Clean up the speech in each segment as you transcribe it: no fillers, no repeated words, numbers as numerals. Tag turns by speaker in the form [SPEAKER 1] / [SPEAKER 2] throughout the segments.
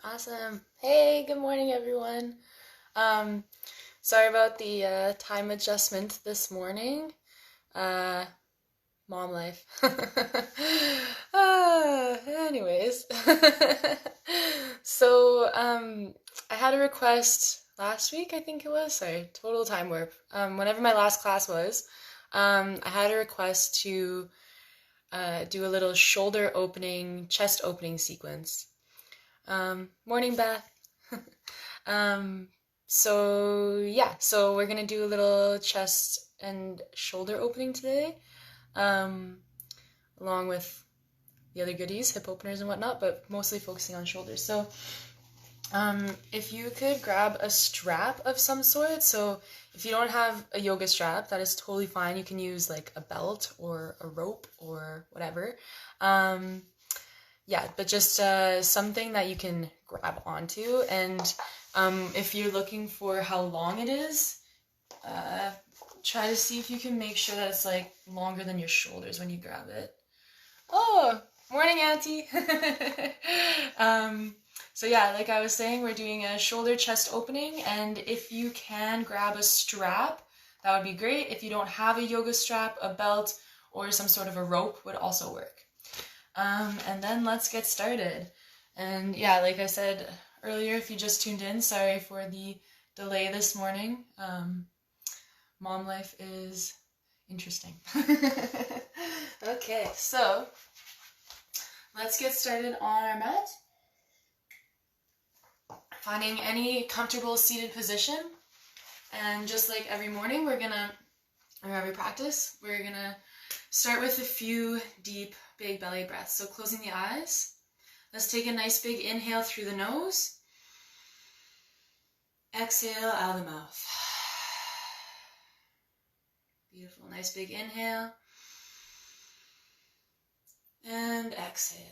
[SPEAKER 1] Awesome. Hey, good morning, everyone. Um, Sorry about the time adjustment this morning. Uh, Mom life. Anyways. I had a request last week, I think it was. Sorry, total time warp. Whenever my last class was, I had a request to do a little shoulder opening, chest opening sequence. Morning, Beth. Um, so we're gonna do a little chest and shoulder opening today, um, along with the other goodies, hip openers and whatnot, but mostly focusing on shoulders. If you could grab a strap of some sort, so if you don't have a yoga strap, that is totally fine. You can use like a belt or a rope or whatever. Um, yeah, but just something that you can grab onto. And if you're looking for how long it is, try to see if you can make sure that it's like longer than your shoulders when you grab it. Oh, morning, Auntie. Like I was saying, we're doing a shoulder chest opening, and if you can grab a strap, that would be great. If you don't have a yoga strap, a belt, or some sort of a rope would also work. And then let's get started. And yeah, like I said earlier, if you just tuned in, sorry for the delay this morning. Mom life is interesting. Okay, so let's get started on our mat. Finding any comfortable seated position. And just like every morning, or every practice, we're gonna start with a few deep, big belly breaths. So closing the eyes. Let's take a nice big inhale through the nose. Exhale out of the mouth. Beautiful. Nice big inhale. And exhale.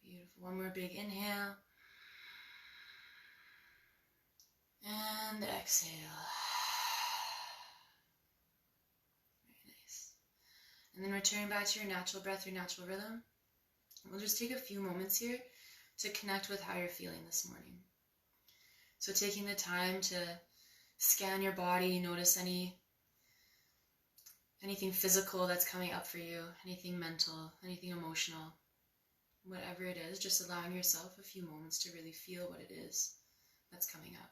[SPEAKER 1] Beautiful. One more big inhale. And exhale. Very nice. And then returning back to your natural breath, your natural rhythm. We'll just take a few moments here to connect with how you're feeling this morning. So taking the time to scan your body, notice anything physical that's coming up for you, anything mental, anything emotional, whatever it is, just allowing yourself a few moments to really feel what it is that's coming up.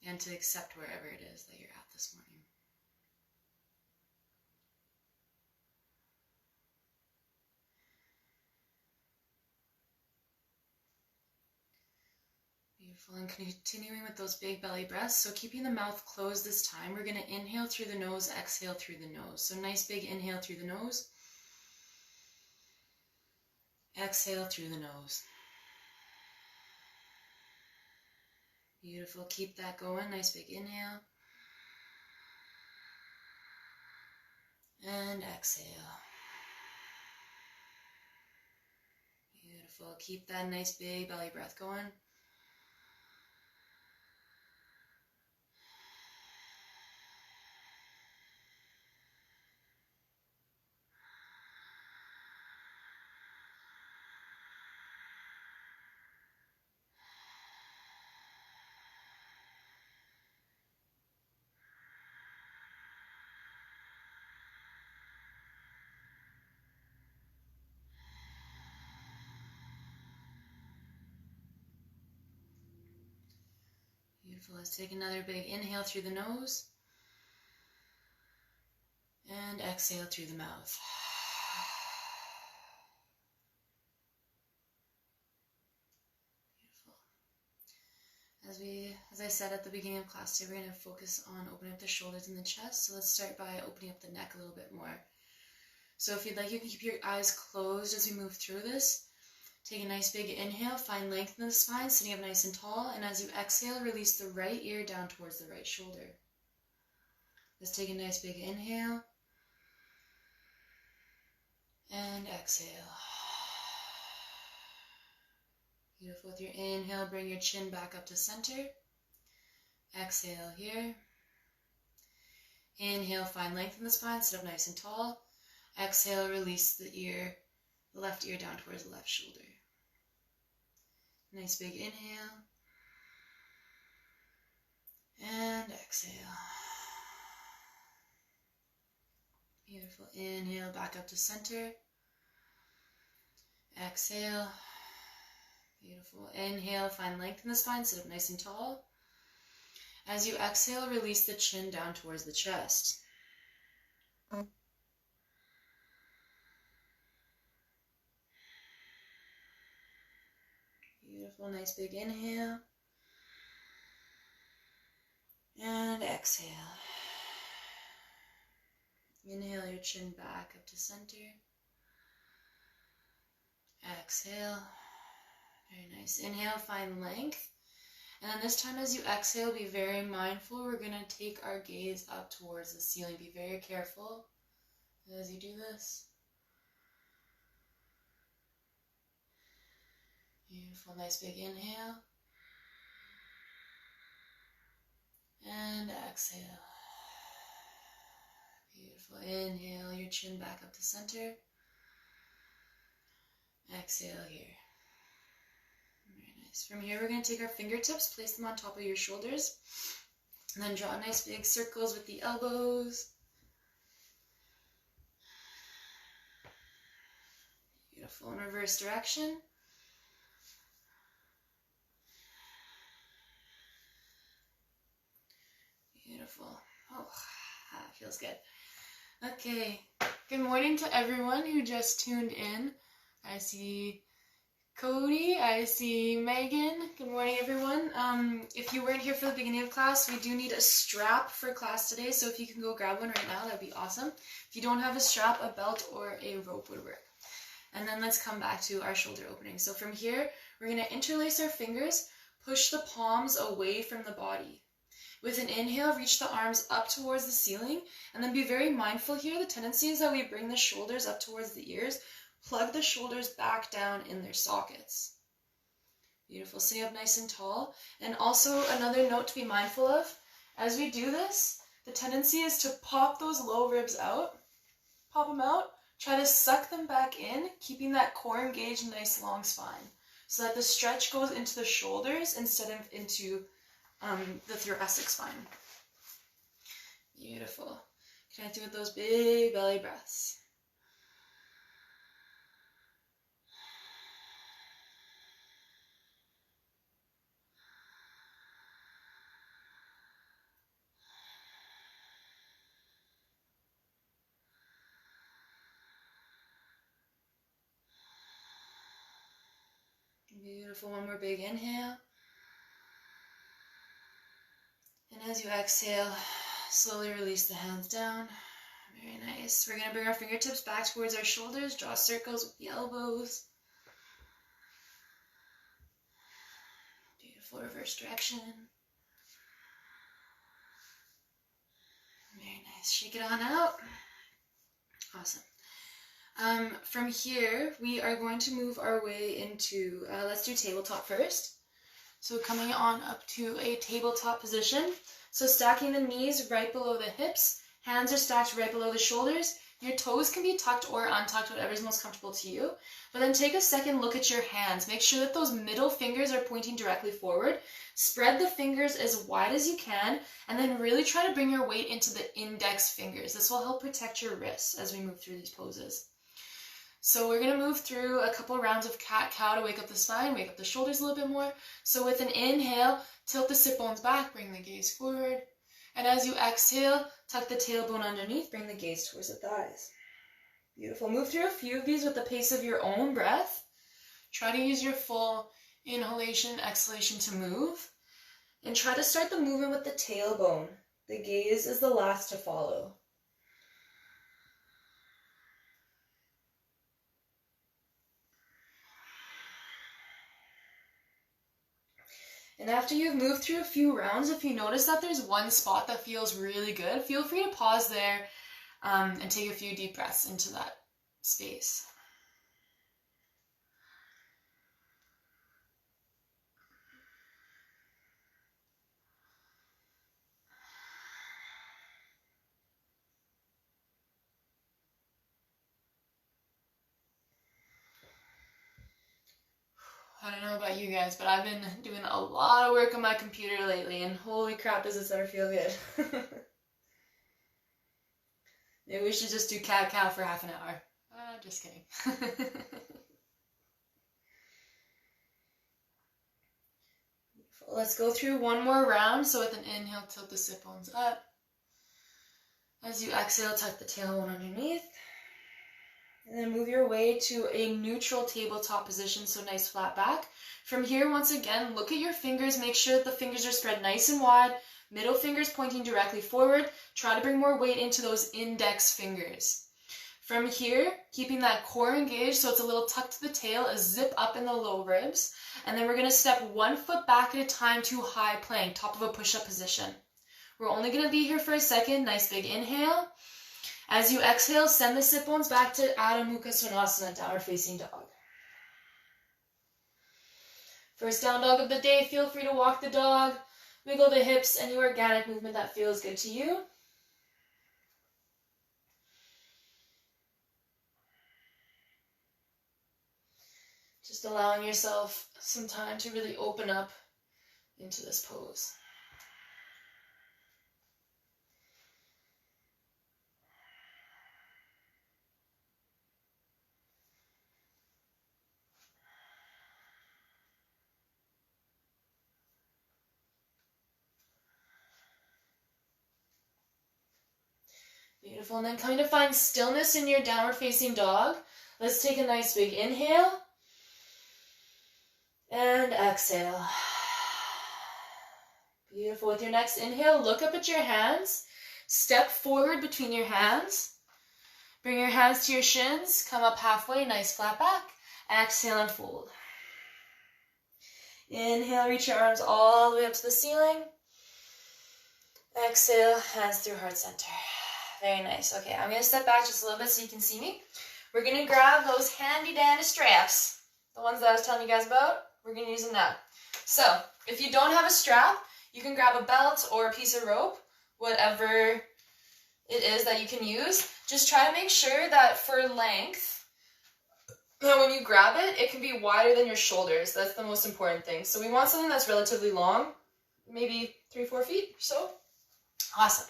[SPEAKER 1] And to accept wherever it is that you're at this morning. Beautiful. And continuing with those big belly breaths. So keeping the mouth closed this time, we're going to inhale through the nose, exhale through the nose. So nice big inhale through the nose. Exhale through the nose. Beautiful. Keep that going. Nice big inhale. And exhale. Beautiful. Keep that nice big belly breath going. Beautiful. Let's take another big inhale through the nose. And exhale through the mouth. Beautiful. As I said at the beginning of class today, we're going to focus on opening up the shoulders and the chest. So let's start by opening up the neck a little bit more. So if you'd like, you can keep your eyes closed as we move through this. Take a nice big inhale, find length in the spine, sitting up nice and tall. And as you exhale, release the right ear down towards the right shoulder. Let's take a nice big inhale. And exhale. Beautiful. With your inhale, bring your chin back up to center. Exhale here. Inhale, find length in the spine, sit up nice and tall. Exhale, release the left ear down towards the left shoulder. Nice big inhale. And exhale. Beautiful. Inhale, back up to center. Exhale. Beautiful. Inhale, find length in the spine, sit up nice and tall. As you exhale, release the chin down towards the chest. Beautiful, nice big inhale. And exhale. Inhale your chin back up to center. Exhale. Very nice. Inhale, find length. And then this time as you exhale, be very mindful. We're going to take our gaze up towards the ceiling. Be very careful as you do this. Beautiful, nice big inhale. And exhale. Beautiful. Inhale your chin back up to center. Exhale here. Very nice. From here, we're going to take our fingertips, place them on top of your shoulders, and then draw nice big circles with the elbows. Beautiful. In reverse direction. Beautiful. Oh, that feels good. Okay. Good morning to everyone who just tuned in. I see Cody, I see Megan. Good morning, everyone. If you weren't here for the beginning of class, we do need a strap for class today, so if you can go grab one right now, that'd be awesome. If you don't have a strap, a belt or a rope would work. And then let's come back to our shoulder opening. So from here, we're going to interlace our fingers, push the palms away from the body. With an inhale, reach the arms up towards the ceiling, and then be very mindful here. The tendency is that we bring the shoulders up towards the ears, plug the shoulders back down in their sockets. Beautiful. Sitting up nice and tall. And also another note to be mindful of, as we do this, the tendency is to pop those low ribs out. Pop them out. Try to suck them back in, keeping that core engaged, nice long spine, so that the stretch goes into the shoulders instead of into the thoracic spine. Beautiful. Connecting with those big belly breaths. Beautiful. One more big inhale. And as you exhale, slowly release the hands down. Very nice. We're going to bring our fingertips back towards our shoulders, draw circles with the elbows. Beautiful. Reverse direction. Very nice. Shake it on out. Awesome. From here, we are going to move our way into, let's do tabletop first. So coming on up to a tabletop position. So stacking the knees right below the hips. Hands are stacked right below the shoulders. Your toes can be tucked or untucked, whatever's most comfortable to you. But then take a second look at your hands. Make sure that those middle fingers are pointing directly forward. Spread the fingers as wide as you can, and then really try to bring your weight into the index fingers. This will help protect your wrists as we move through these poses. So we're going to move through a couple rounds of cat-cow to wake up the spine, wake up the shoulders a little bit more. So with an inhale, tilt the sit bones back, bring the gaze forward. And as you exhale, tuck the tailbone underneath, bring the gaze towards the thighs. Beautiful. Move through a few of these with the pace of your own breath. Try to use your full inhalation, exhalation to move. And try to start the movement with the tailbone. The gaze is the last to follow. And after you've moved through a few rounds, if you notice that there's one spot that feels really good, feel free to pause there and take a few deep breaths into that space. I don't know about you guys, but I've been doing a lot of work on my computer lately, and holy crap, does this ever feel good. Maybe we should just do cat-cow for half an hour. Just kidding. Let's go through one more round. So with an inhale, tilt the sit bones up. As you exhale, tuck the tailbone underneath. And then move your way to a neutral tabletop position, so nice flat back. From here, once again, look at your fingers. Make sure that the fingers are spread nice and wide. Middle fingers pointing directly forward. Try to bring more weight into those index fingers. From here, keeping that core engaged so it's a little tucked to the tail, a zip up in the low ribs. And then we're going to step 1 foot back at a time to high plank, top of a push-up position. We're only going to be here for a second. Nice big inhale. As you exhale, send the sit bones back to Adho Mukha Svanasana, downward facing dog. First down dog of the day. Feel free to walk the dog, wiggle the hips, any organic movement that feels good to you. Just allowing yourself some time to really open up into this pose. Beautiful. And then coming to find stillness in your downward facing dog. Let's take a nice big inhale. And exhale. Beautiful. With your next inhale, look up at your hands. Step forward between your hands. Bring your hands to your shins. Come up halfway, nice flat back. Exhale and fold. Inhale, reach your arms all the way up to the ceiling. Exhale, hands through heart center. Very nice. Okay, I'm going to step back just a little bit so you can see me. We're going to grab those handy dandy straps, the ones that I was telling you guys about. We're going to use them now. So, if you don't have a strap, you can grab a belt or a piece of rope, whatever it is that you can use. Just try to make sure that for length, that when you grab it, it can be wider than your shoulders. That's the most important thing. So we want something that's relatively long, maybe 3-4 feet or so. Awesome.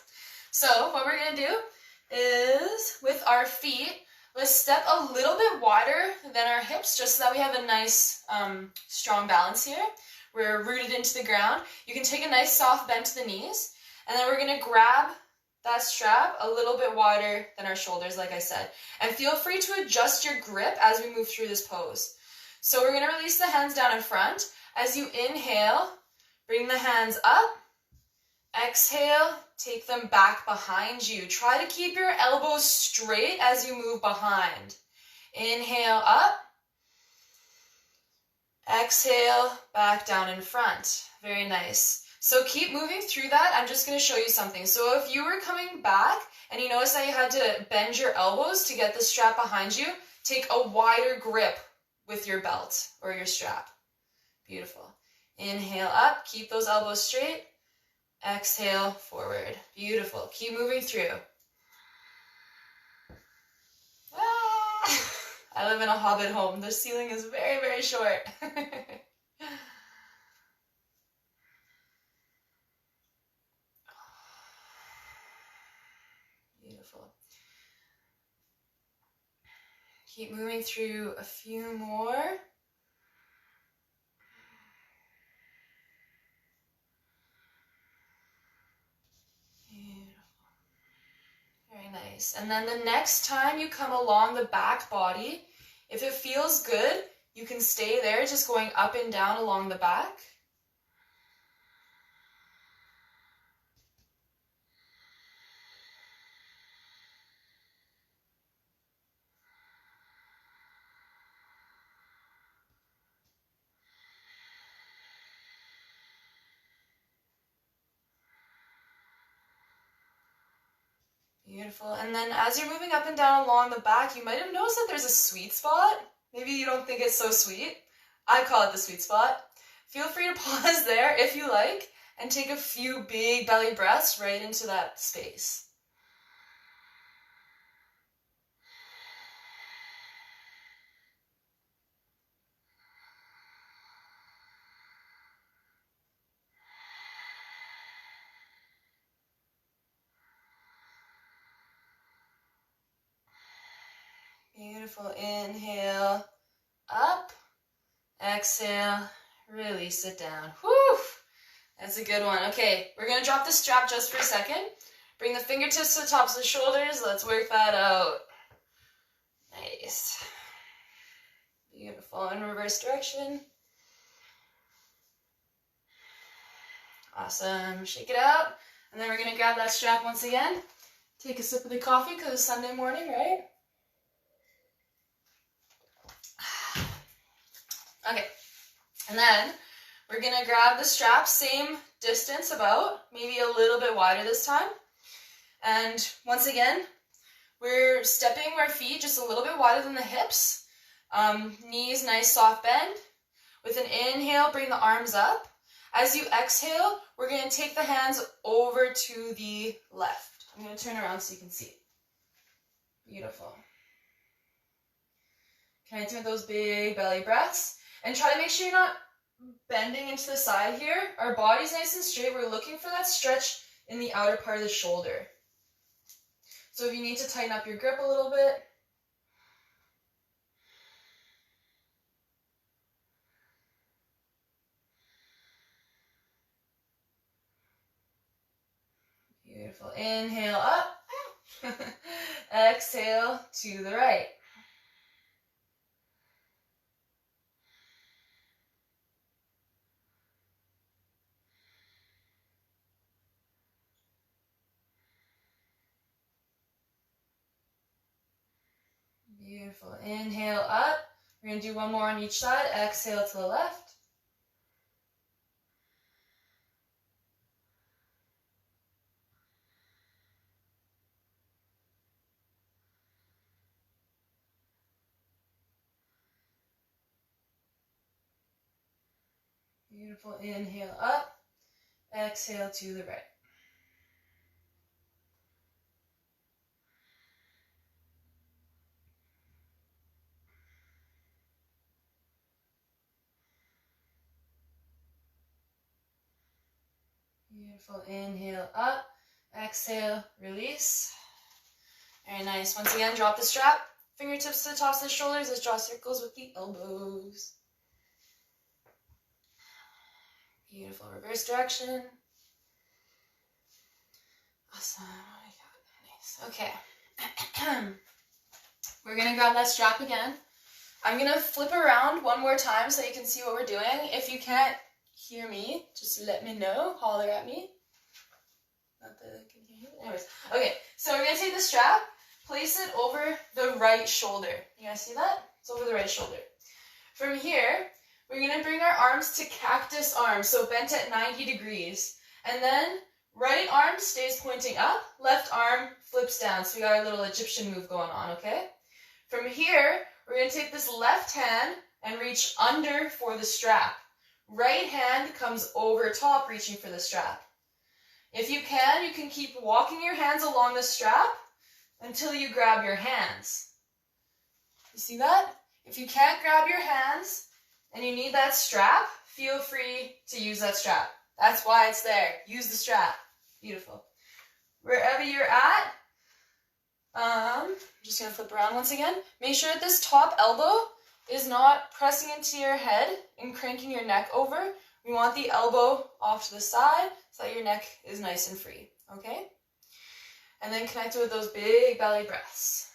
[SPEAKER 1] So what we're going to do is, with our feet, let's step a little bit wider than our hips, just so that we have a nice, strong balance here. We're rooted into the ground. You can take a nice soft bend to the knees, and then we're going to grab that strap a little bit wider than our shoulders, like I said. And feel free to adjust your grip as we move through this pose. So we're going to release the hands down in front. As you inhale, bring the hands up. Exhale, take them back behind you. Try to keep your elbows straight as you move behind. Inhale up. Exhale, back down in front. Very nice. So keep moving through that. I'm just going to show you something. So if you were coming back and you noticed that you had to bend your elbows to get the strap behind you, take a wider grip with your belt or your strap. Beautiful. Inhale up. Keep those elbows straight. Exhale, forward. Beautiful. Keep moving through. Ah! I live in a hobbit home. The ceiling is very, very short. Beautiful. Keep moving through a few more. Very nice. And then the next time you come along the back body, if it feels good, you can stay there, just going up and down along the back. Beautiful. And then as you're moving up and down along the back, you might have noticed that there's a sweet spot. Maybe you don't think it's so sweet. I call it the sweet spot. Feel free to pause there if you like and take a few big belly breaths right into that space. Beautiful. Inhale, up. Exhale, release it down. Whew! That's a good one. Okay, we're going to drop the strap just for a second. Bring the fingertips to the tops of the shoulders. Let's work that out. Nice. Beautiful. In reverse direction. Awesome. Shake it out. And then we're going to grab that strap once again. Take a sip of the coffee because it's Sunday morning, right? Okay. And then we're going to grab the strap, same distance about, maybe a little bit wider this time. And once again, we're stepping our feet just a little bit wider than the hips. Knees, nice soft bend. With an inhale, bring the arms up. As you exhale, we're going to take the hands over to the left. I'm going to turn around so you can see. Beautiful. Connecting with those big belly breaths. And try to make sure you're not bending into the side here. Our body's nice and straight. We're looking for that stretch in the outer part of the shoulder. So if you need to tighten up your grip a little bit. Beautiful. Inhale up. Exhale to the right. Beautiful. Inhale up. We're going to do one more on each side. Exhale to the left. Beautiful. Inhale up. Exhale to the right. Beautiful. Inhale up. Exhale. Release. Very nice. Once again, drop the strap. Fingertips to the tops of the shoulders. Let's draw circles with the elbows. Beautiful. Reverse direction. Awesome. Oh my God. Nice. Okay. We're going to grab that strap again. I'm going to flip around one more time so you can see what we're doing. If you can't hear me, just let me know. Holler at me. Not that I can hear you. Anyways. Okay. So we're going to take the strap. Place it over the right shoulder. You guys see that? It's over the right shoulder. From here, we're going to bring our arms to cactus arms, so bent at 90 degrees. And then right arm stays pointing up, left arm flips down. So we got our little Egyptian move going on, okay? From here, we're going to take this left hand and reach under for the strap. Right hand comes over top, reaching for the strap. If you can keep walking your hands along the strap until you grab your hands. You see that? If you can't grab your hands and you need that strap, feel free to use that strap. That's why it's there. Use the strap. Beautiful. Wherever you're at, I'm just going to flip around once again. Make sure that this top elbow is not pressing into your head and cranking your neck over. We want the elbow off to the side so that your neck is nice and free. Okay? And then connect it with those big belly breaths.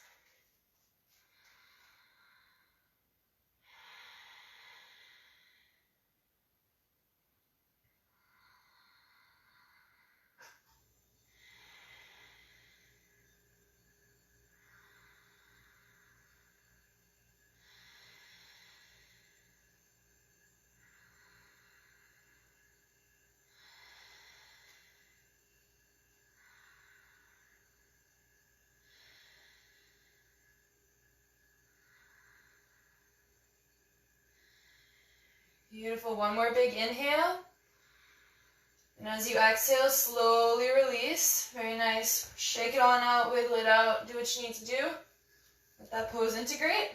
[SPEAKER 1] Beautiful. One more big inhale. And as you exhale, slowly release. Very nice. Shake it on out, wiggle it out, do what you need to do. Let that pose integrate.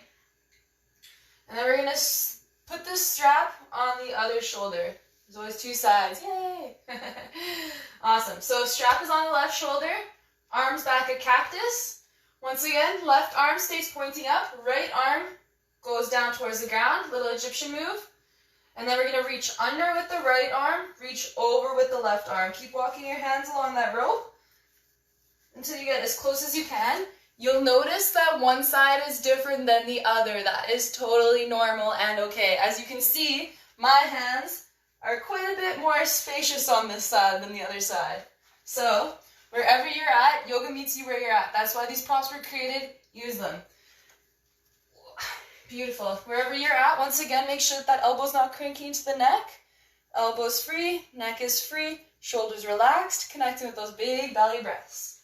[SPEAKER 1] And then we're going to put this strap on the other shoulder. There's always two sides. Yay! Awesome. So strap is on the left shoulder. Arms back at cactus. Once again, left arm stays pointing up, right arm goes down towards the ground, little Egyptian move. And then we're going to reach under with the right arm, reach over with the left arm. Keep walking your hands along that rope until you get as close as you can. You'll notice that one side is different than the other. That is totally normal and okay. As you can see, my hands are quite a bit more spacious on this side than the other side. So, wherever you're at, yoga meets you where you're at. That's why these props were created. Use them. Beautiful. Wherever you're at, once again, make sure that elbow's not cranking into the neck. Elbows free, neck is free, shoulders relaxed, connecting with those big belly breaths.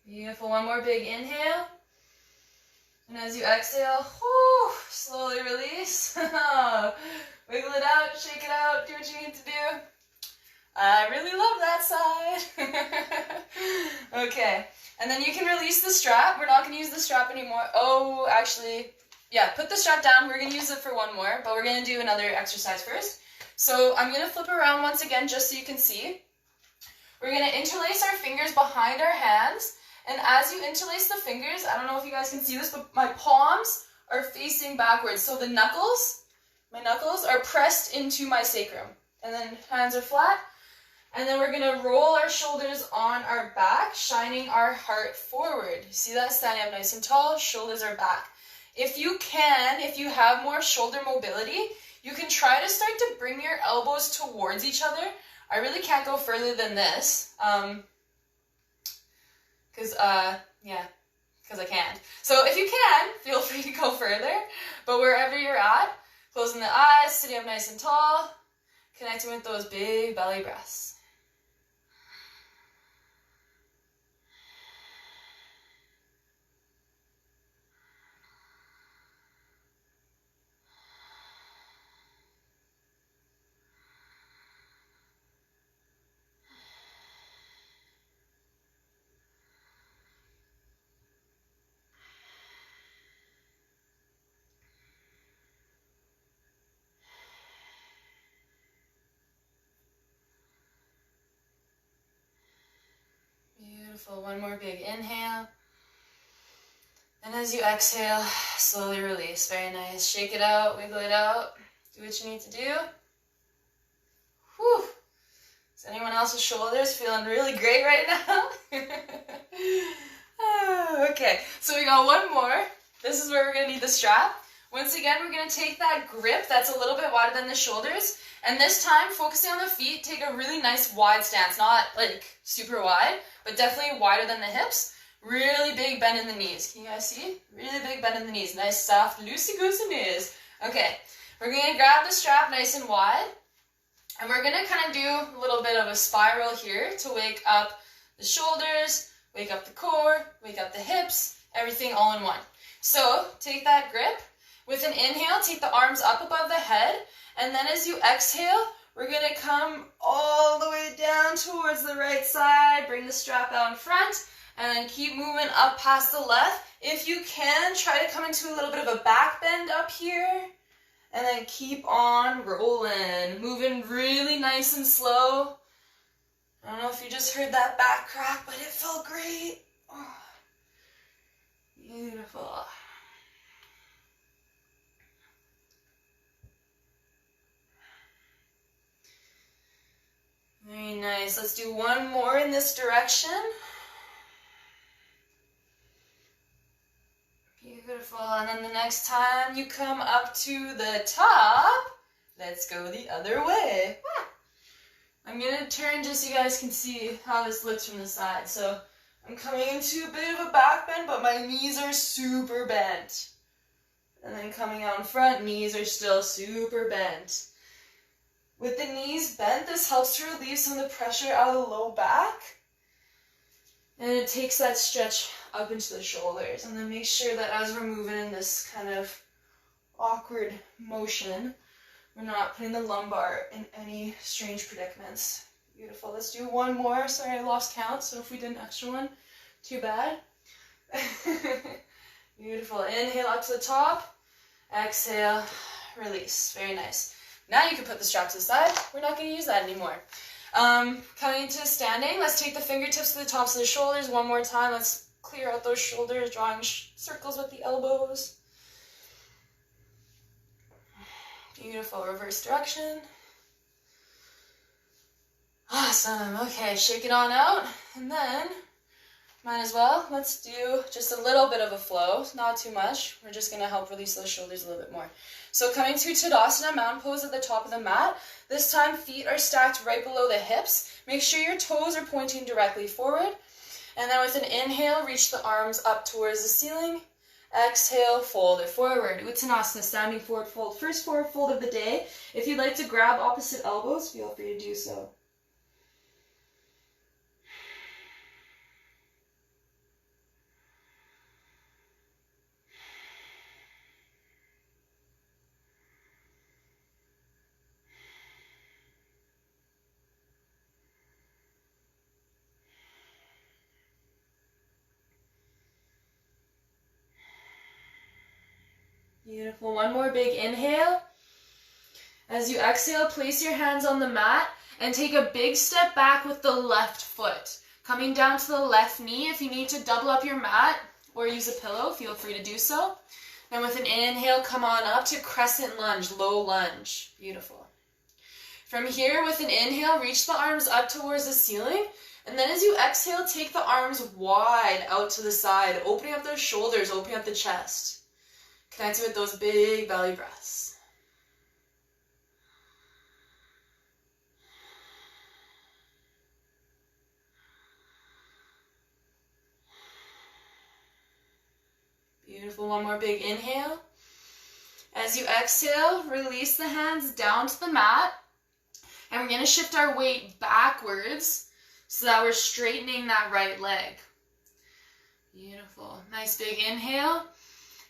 [SPEAKER 1] Beautiful. One more big inhale. And as you exhale, whoo, slowly release. Wiggle it out, shake it out, do what you need to do. I really love that side. Okay. And then you can release the strap. We're not going to use the strap anymore. Oh, actually, yeah, put the strap down. We're going to use it for one more, but we're going to do another exercise first. So I'm going to flip around once again just so you can see. We're going to interlace our fingers behind our hands. And as you interlace the fingers, I don't know if you guys can see this, but my palms are facing backwards. So the knuckles, my knuckles are pressed into my sacrum. And then hands are flat. And then we're going to roll our shoulders on our back, shining our heart forward. You see that? Standing up nice and tall, shoulders are back. If you can, if you have more shoulder mobility, you can try to start to bring your elbows towards each other. I really can't go further than this. Because I can't. So if you can, feel free to go further. But wherever you're at, closing the eyes, sitting up nice and tall, connecting with those big belly breaths. Beautiful. One more big inhale. And as you exhale, slowly release. Very nice. Shake it out, wiggle it out. Do what you need to do. Whew. Is anyone else's shoulders feeling really great right now? Okay, so we got one more. This is where we're going to need the strap. Once again, we're going to take that grip that's a little bit wider than the shoulders. And this time, focusing on the feet, take a really nice wide stance. Not like super wide, but definitely wider than the hips. Really big bend in the knees. Can you guys see? Really big bend in the knees. Nice, soft, loosey-goosey knees. Okay, we're going to grab the strap nice and wide. And we're going to kind of do a little bit of a spiral here to wake up the shoulders, wake up the core, wake up the hips, everything all in one. So take that grip. With an inhale, take the arms up above the head. And then as you exhale, we're going to come all the way down towards the right side. Bring the strap out in front. And then keep moving up past the left. If you can, try to come into a little bit of a back bend up here. And then keep on rolling. Moving really nice and slow. I don't know if you just heard that back crack, but it felt great. Oh, beautiful. Very nice. Let's do one more in this direction. Beautiful. And then the next time you come up to the top, let's go the other way. I'm going to turn just so you guys can see how this looks from the side. So I'm coming into a bit of a back bend, but my knees are super bent. And then coming out in front, knees are still super bent. With the knees bent, this helps to relieve some of the pressure out of the low back. And it takes that stretch up into the shoulders. And then make sure that as we're moving in this kind of awkward motion, we're not putting the lumbar in any strange predicaments. Beautiful. Let's do one more. Sorry, I lost count, so if we did an extra one, too bad. Beautiful. Inhale up to the top. Exhale, release. Very nice. Now you can put the straps aside. We're not going to use that anymore. Coming into standing, let's take the fingertips to the tops of the shoulders one more time. Let's clear out those shoulders, drawing circles with the elbows. Beautiful. Reverse direction. Awesome. Okay, shake it on out. And then, might as well, let's do just a little bit of a flow, not too much. We're just going to help release those shoulders a little bit more. So coming to Tadasana, mountain pose at the top of the mat. This time, feet are stacked right below the hips. Make sure your toes are pointing directly forward. And then with an inhale, reach the arms up towards the ceiling. Exhale, fold it forward. Uttanasana, standing forward fold. First forward fold of the day. If you'd like to grab opposite elbows, feel free to do so. Beautiful. One more big inhale. As you exhale, place your hands on the mat and take a big step back with the left foot. Coming down to the left knee. If you need to double up your mat or use a pillow, feel free to do so. And with an inhale, come on up to crescent lunge, low lunge. Beautiful. From here, with an inhale, reach the arms up towards the ceiling. And then as you exhale, take the arms wide out to the side, opening up those shoulders, opening up the chest. Connecting with those big belly breaths. Beautiful. One more big inhale. As you exhale, release the hands down to the mat. And we're going to shift our weight backwards so that we're straightening that right leg. Beautiful. Nice big inhale.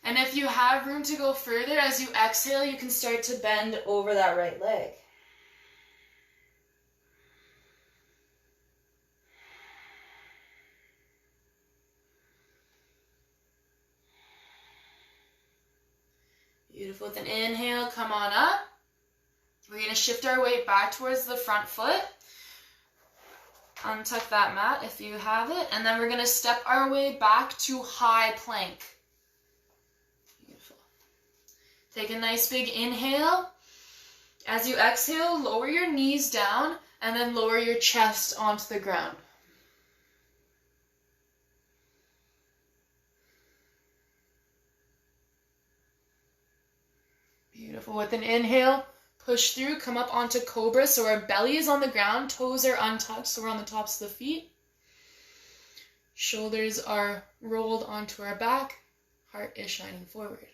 [SPEAKER 1] And if you have room to go further, as you exhale, you can start to bend over that right leg. Beautiful. With an inhale, come on up. We're going to shift our weight back towards the front foot. Untuck that mat if you have it. And then we're going to step our way back to high plank. Beautiful. Take a nice big inhale. As you exhale, lower your knees down and then lower your chest onto the ground. Beautiful. With an inhale, push through, come up onto cobra. So our belly is on the ground, toes are untucked, so we're on the tops of the feet. Shoulders are rolled onto our back, heart is shining forward.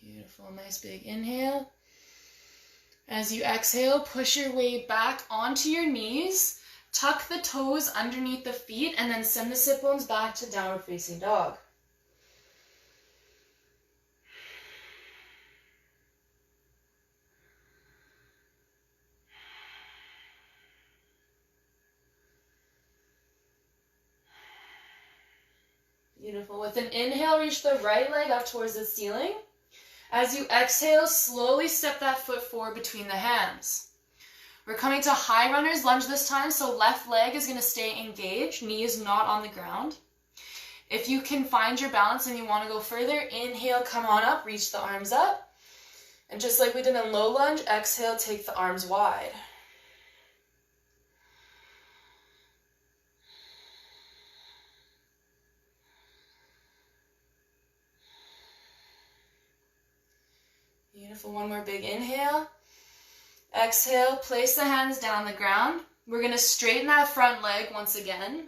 [SPEAKER 1] Beautiful, nice big inhale. As you exhale, push your way back onto your knees. Tuck the toes underneath the feet and then send the sit bones back to downward facing dog. Beautiful. With an inhale, reach the right leg up towards the ceiling. As you exhale, slowly step that foot forward between the hands. We're coming to high runner's lunge this time, so left leg is going to stay engaged, knee is not on the ground. If you can find your balance and you want to go further, inhale, come on up, reach the arms up. And just like we did in low lunge, exhale, take the arms wide. Beautiful, one more big inhale. Exhale, place the hands down on the ground. We're going to straighten that front leg once again.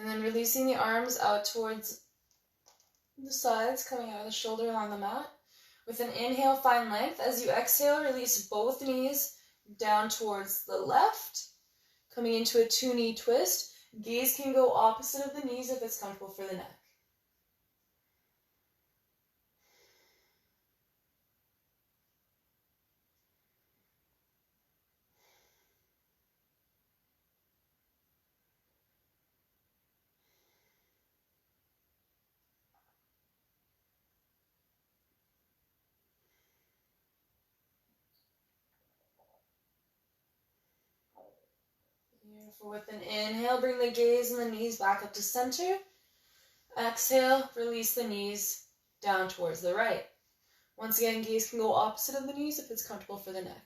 [SPEAKER 1] And then releasing the arms out towards the sides, coming out of the shoulder along the mat. With an inhale, find length. As you exhale, release both knees down towards the left, coming into a 2-knee twist. Gaze can go opposite of the knees if it's comfortable for the neck. Beautiful. With an inhale, bring the gaze and the knees back up to center. Exhale, release the knees down towards the right. Once again, gaze can go opposite of the knees if it's comfortable for the neck.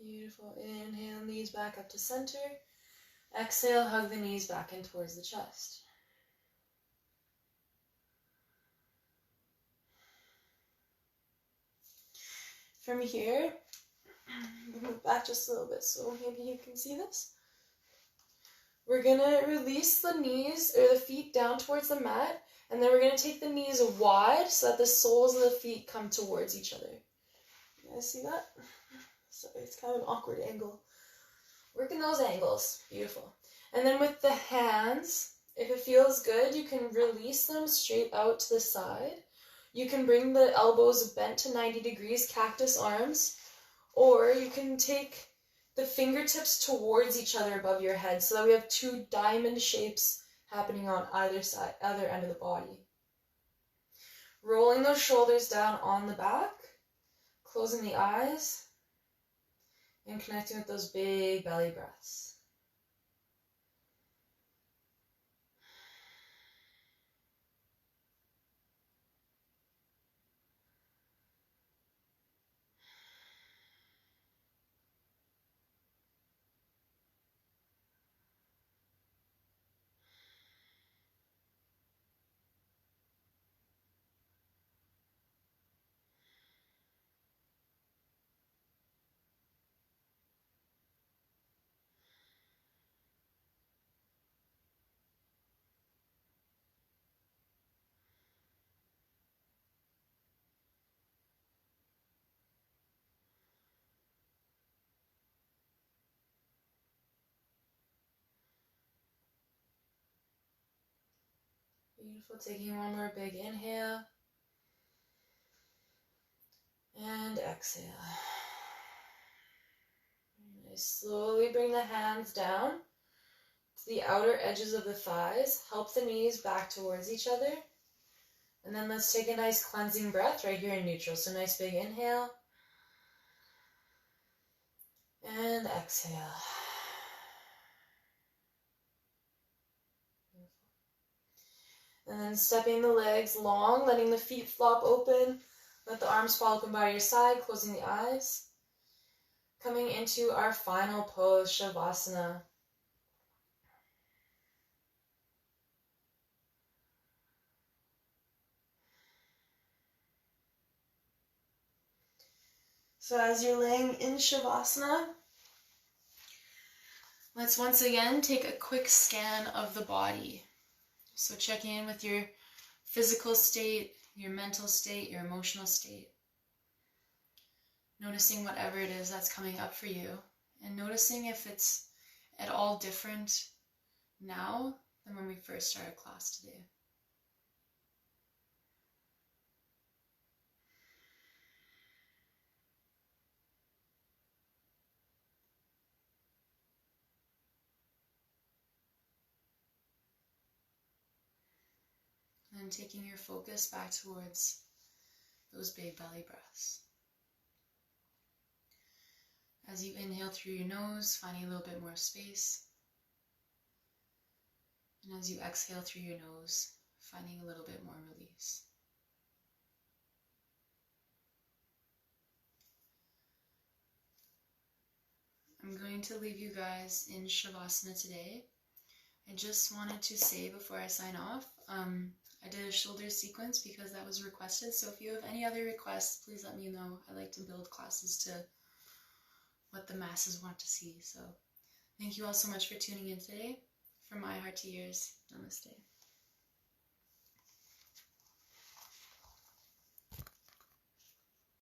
[SPEAKER 1] Beautiful. Inhale, knees back up to center. Exhale, hug the knees back in towards the chest. From here, move back just a little bit so maybe you can see this. We're going to release the knees or the feet down towards the mat, and then we're going to take the knees wide so that the soles of the feet come towards each other. You guys see that? Sorry, it's kind of an awkward angle. Working those angles. Beautiful. And then with the hands, if it feels good, you can release them straight out to the side. You can bring the elbows bent to 90 degrees, cactus arms, or you can take the fingertips towards each other above your head so that we have 2 diamond shapes happening on either side, other end of the body. Rolling those shoulders down on the back, closing the eyes, and connecting with those big belly breaths. Beautiful. Taking one more big inhale. And exhale. And slowly bring the hands down to the outer edges of the thighs. Help the knees back towards each other. And then let's take a nice cleansing breath right here in neutral. So nice big inhale. And exhale. And then stepping the legs long, letting the feet flop open. Let the arms fall open by your side, closing the eyes. Coming into our final pose, Shavasana. So as you're laying in Shavasana, let's once again take a quick scan of the body. So checking in with your physical state, your mental state, your emotional state. Noticing whatever it is that's coming up for you. And noticing if it's at all different now than when we first started class today. And taking your focus back towards those big belly breaths. As you inhale through your nose, finding a little bit more space. And as you exhale through your nose, finding a little bit more release. I'm going to leave you guys in Shavasana today. I just wanted to say before I sign off, I did a shoulder sequence because that was requested, so if you have any other requests, please let me know. I like to build classes to what the masses want to see. So thank you all so much for tuning in today. From my heart to yours, namaste.